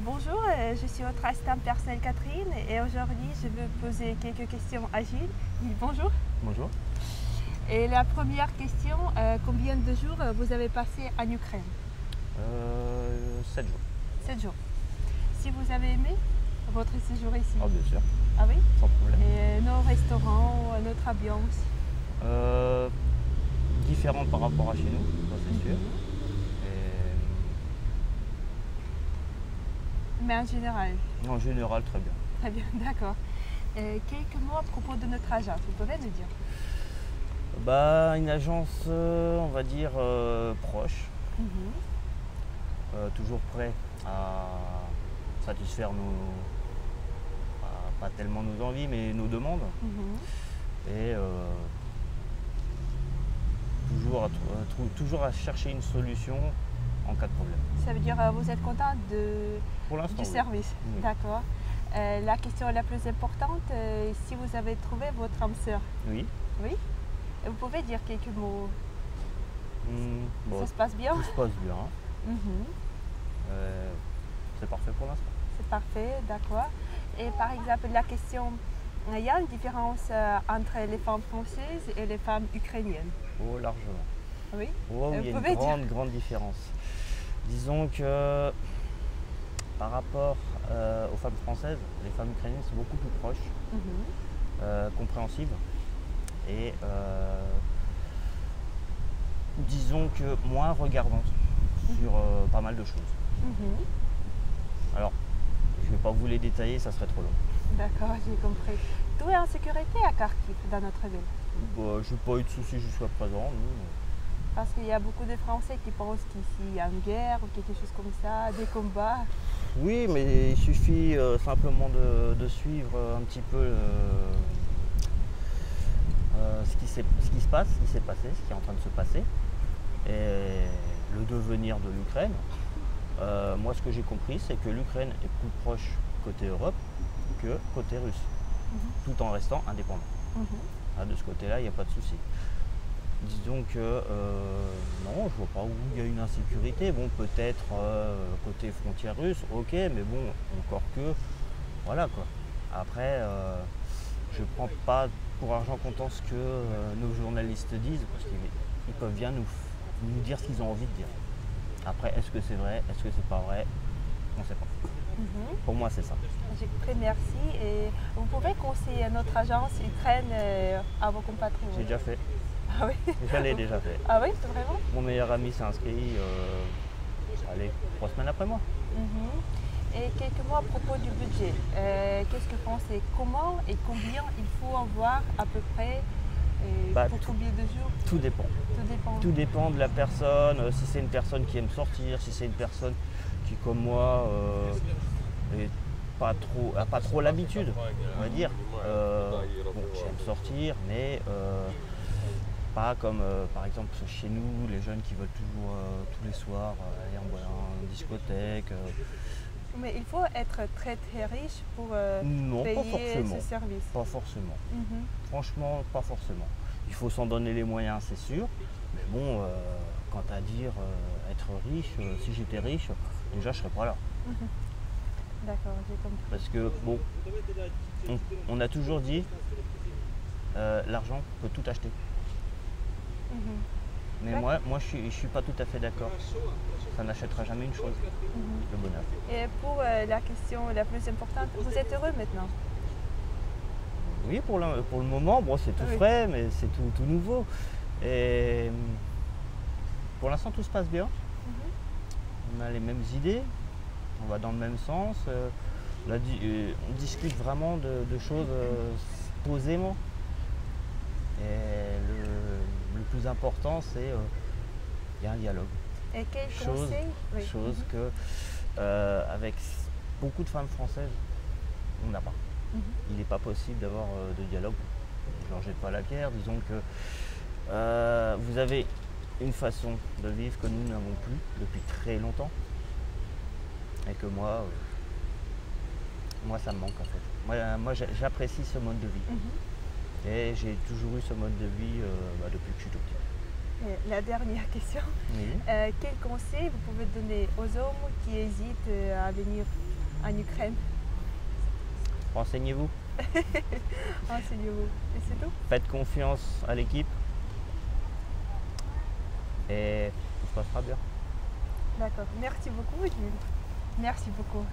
Bonjour, je suis votre assistante personnelle Catherine et aujourd'hui je veux poser quelques questions à Gilles. Gilles, bonjour. Bonjour. Et la première question, combien de jours vous avez passé en Ukraine? 7 jours. 7 jours. Si vous avez aimé votre séjour ici? Ah, bien sûr, Ah oui? sans problème. Et nos restaurants, notre ambiance? Différent par rapport à chez nous, ça c'est sûr. Mais en général? Et en général, très bien. Très bien, d'accord. Quelques mots à propos de notre agence, vous pouvez nous dire? Une agence, on va dire, proche, toujours prêt à satisfaire pas tellement nos envies, mais nos demandes. Et toujours à chercher une solution en cas de problème. Ça veut dire vous êtes content Pour l'instant, du oui. service? Oui. D'accord. La question la plus importante, si vous avez trouvé votre âme sœur? Oui. Oui? Et vous pouvez dire quelques mots? Bon, Ça se passe bien? tout se passe bien. C'est parfait pour l'instant. C'est parfait, d'accord. Et par exemple, la question, il y a une différence entre les femmes françaises et les femmes ukrainiennes? Oh, largement. Oui? Oh, il y a une grande différence. Disons que par rapport aux femmes françaises, les femmes ukrainiennes sont beaucoup plus proches, compréhensives et disons que moins regardantes sur pas mal de choses. Alors, je ne vais pas vous les détailler, ça serait trop long. D'accord, j'ai compris. Tout est en sécurité à Kharkiv, dans notre ville? Je n'ai pas eu de soucis jusqu'à présent. Parce qu'il y a beaucoup de Français qui pensent qu'ici il y a une guerre ou quelque chose comme ça, des combats. Oui, mais il suffit simplement de suivre un petit peu ce qui se passe, ce qui s'est passé, ce qui est en train de se passer, et le devenir de l'Ukraine. Moi, ce que j'ai compris, c'est que l'Ukraine est plus proche côté Europe que côté russe, tout en restant indépendant. De ce côté-là, il n'y a pas de souci. Disons que non, je vois pas où il y a une insécurité. Bon, peut-être côté frontière russe, ok, mais bon, encore que, voilà quoi. Après, je prends pas pour argent comptant ce que nos journalistes disent, parce qu'ils peuvent bien nous dire ce qu'ils ont envie de dire. Après, est-ce que c'est vrai, est-ce que c'est pas vrai, on ne sait pas. Pour moi, c'est ça. J'ai compris, merci. Et vous pouvez conseiller notre agence Ukraine à vos compatriotes? J'ai déjà fait. Ah oui? Je l'ai déjà fait. Ah oui, c'est vraiment? Mon meilleur ami s'est inscrit, 3 semaines après moi. Et quelques mots à propos du budget. Qu'est-ce que vous pensez? Comment et combien il faut avoir à peu près pour combien de jours? Tout dépend. Tout dépend. Tout dépend de la personne. Si c'est une personne qui aime sortir, si c'est une personne qui, comme moi, n'a pas trop l'habitude, on va dire. J'aime sortir, mais pas comme par exemple chez nous, les jeunes qui veulent toujours tous les soirs aller en discothèque. Mais il faut être très très riche pour payer ce service? Pas forcément. Franchement, pas forcément. Il faut s'en donner les moyens, c'est sûr. Mais bon, quant à dire être riche, si j'étais riche, déjà je serais pas là. D'accord, j'ai compris. Parce que bon, on a toujours dit l'argent peut tout acheter. Mais moi je suis pas tout à fait d'accord. Ça n'achètera jamais une chose, le bonheur. Et pour la question la plus importante, vous êtes heureux maintenant? Oui, pour le moment, bon, c'est tout frais, mais c'est tout nouveau. Et pour l'instant, tout se passe bien. On a les mêmes idées, on va dans le même sens. On discute vraiment de choses posément. Et le plus important, c'est qu'il y a un dialogue. Et quel conseil? Chose que avec beaucoup de femmes françaises, on n'a pas. Il n'est pas possible d'avoir de dialogue. Je ne leur jette pas la pierre, disons que vous avez une façon de vivre que nous n'avons plus depuis très longtemps. Et que moi ça me manque en fait. Moi j'apprécie ce mode de vie. Et j'ai toujours eu ce mode de vie depuis que je suis tout petit. La dernière question. Oui. Quel conseil vous pouvez donner aux hommes qui hésitent à venir en Ukraine? Renseignez-vous. Renseignez-vous. Et c'est tout? Faites confiance à l'équipe. Et tout se passera bien. D'accord. Merci beaucoup, Jules. Merci beaucoup.